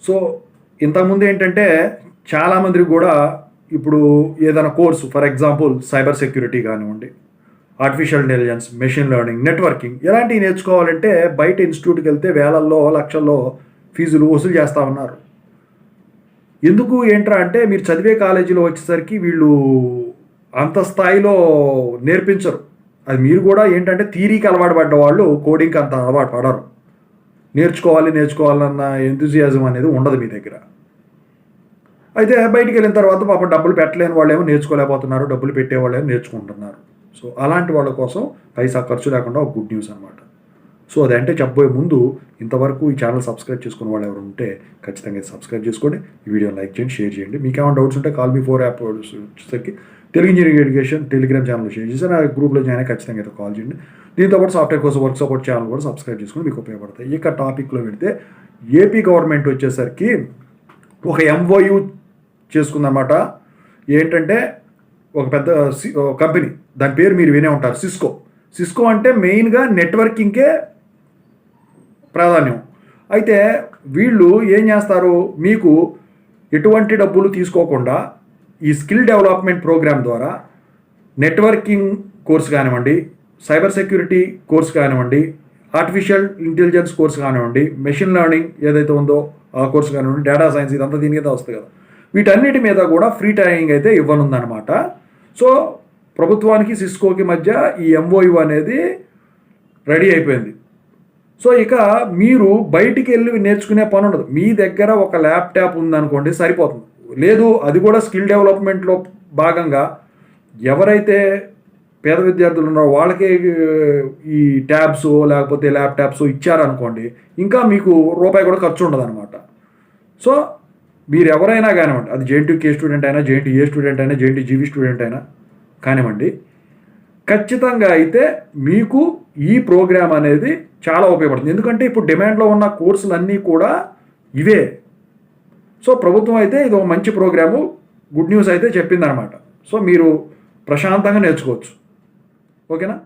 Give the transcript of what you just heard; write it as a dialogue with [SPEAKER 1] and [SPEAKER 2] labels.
[SPEAKER 1] So ఇంతకుముందు ఏంటంటే చాలామందికి కూడా ఇప్పుడు ఏదైనా course, for example cyber security కానివ్వండి, artificial intelligence, machine learning, networking ఇలాంటివి నేర్చుకోవాలంటే బయట ఇన్స్టిట్యూట్కి వెళ్తే వేలల్లో లక్షల్లో ఫీజులు వసూలు చేస్తూ ఉన్నారు. ఎందుకు ఏంట్రా అంటే మీరు చదివే కాలేజీలో వచ్చేసరికి వీళ్ళు అంత స్థాయిలో నేర్పించరు. అది మీరు కూడా ఏంటంటే థియరీకి అలవాటు పడ్డ వాళ్ళు కోడింగ్కి అంత అలవాటు పడరు. నేర్చుకోవాలన్న ఎంతూజియాజం అనేది ఉండదు మీ దగ్గర. అయితే బయటికి వెళ్ళిన తర్వాత పాపం డబ్బులు పెట్టలేని వాళ్ళేమో నేర్చుకోలేకపోతున్నారు, డబ్బులు పెట్టేవాళ్ళేమో నేర్చుకుంటున్నారు. సో అలాంటి వాళ్ళ కోసం పైసా ఖర్చు లేకుండా ఒక గుడ్ న్యూస్ అనమాట. సో అదంటే చెప్పబోయే ముందు ఇంతవరకు ఈ ఛానల్ సబ్స్క్రైబ్ చేసుకున్న వాళ్ళు ఎవరు ఉంటే ఖచ్చితంగా సబ్స్క్రైబ్ చేసుకోండి, ఈ వీడియో లైక్ చేయండి, షేర్ చేయండి. మీకు ఏమైనా డౌట్స్ ఉంటే కాల్ మీ 4 యాప్ వచ్చేసరికి Telugu engineering education Telegram channel share చేసి నా గ్రూప్లో జాయిన్ అయ్యి ఖచ్చితంగా అయితే కాల్ చేయండి. దీంతోపాటు సాఫ్ట్వేర్ కోసం వర్క్ సపోర్ట్ ఛానల్ కూడా సబ్స్క్రైబ్ చేసుకుని మీకు ఉపయోగపడతాయి. ఇక టాపిక్లో పెడితే ఏపీ గవర్నమెంట్ వచ్చేసరికి ఒక MOU చేసుకుందన్నమాట. ఏంటంటే ఒక పెద్ద కంపెనీ, దాని పేరు మీరు వినే ఉంటారు, సిస్కో అంటే మెయిన్గా నెట్వర్కింగ్కే ప్రాధాన్యం. అయితే వీళ్ళు ఏం చేస్తారు, మీకు ఎటువంటి డబ్బులు తీసుకోకుండా ఈ స్కిల్ డెవలప్మెంట్ ప్రోగ్రామ్ ద్వారా నెట్వర్కింగ్ కోర్స్ కానివ్వండి, సైబర్ సెక్యూరిటీ కోర్స్ కానివ్వండి, ఆర్టిఫిషియల్ ఇంటెలిజెన్స్ కోర్స్ కానివ్వండి, మెషిన్ లెర్నింగ్ ఏదైతే ఉందో ఆ కోర్స్ కానివ్వండి, డేటా సైన్స్, ఇదంతా దీని మీద వస్తుంది కదా, వీటన్నిటి మీద కూడా ఫ్రీ ట్రైనింగ్ అయితే ఇవ్వనుందనమాట. సో ప్రభుత్వానికి సిస్కోకి మధ్య ఈ MOU అనేది రెడీ అయిపోయింది. సో ఇక మీరు బయటికి వెళ్ళి నేర్చుకునే పని ఉండదు. మీ దగ్గర ఒక ల్యాప్టాప్ ఉందనుకోండి సరిపోతుంది. లేదు, అది కూడా స్కిల్ డెవలప్మెంట్లో భాగంగా ఎవరైతే పేద విద్యార్థులు ఉన్నారో వాళ్ళకే ఈ ట్యాబ్స్ లేకపోతే ల్యాప్టాప్స్ ఇచ్చారనుకోండి, ఇంకా మీకు రూపాయి కూడా ఖర్చు ఉండదు అనమాట. సో మీరు ఎవరైనా కానివ్వండి, అది JNTU స్టూడెంట్ అయినా, JNTU స్టూడెంట్ అయినా, JNTU GV స్టూడెంట్ అయినా కానివ్వండి, ఖచ్చితంగా అయితే మీకు ఈ ప్రోగ్రామ్ అనేది చాలా ఉపయోగపడుతుంది. ఎందుకంటే ఇప్పుడు డిమాండ్లో ఉన్న కోర్సులన్నీ కూడా ఇవే. సో ప్రభుత్వం అయితే ఇది ఒక మంచి ప్రోగ్రాము, గుడ్ న్యూస్ అయితే చెప్పిందనమాట. సో మీరు ప్రశాంతంగా నేర్చుకోవచ్చు. ఓకేనా?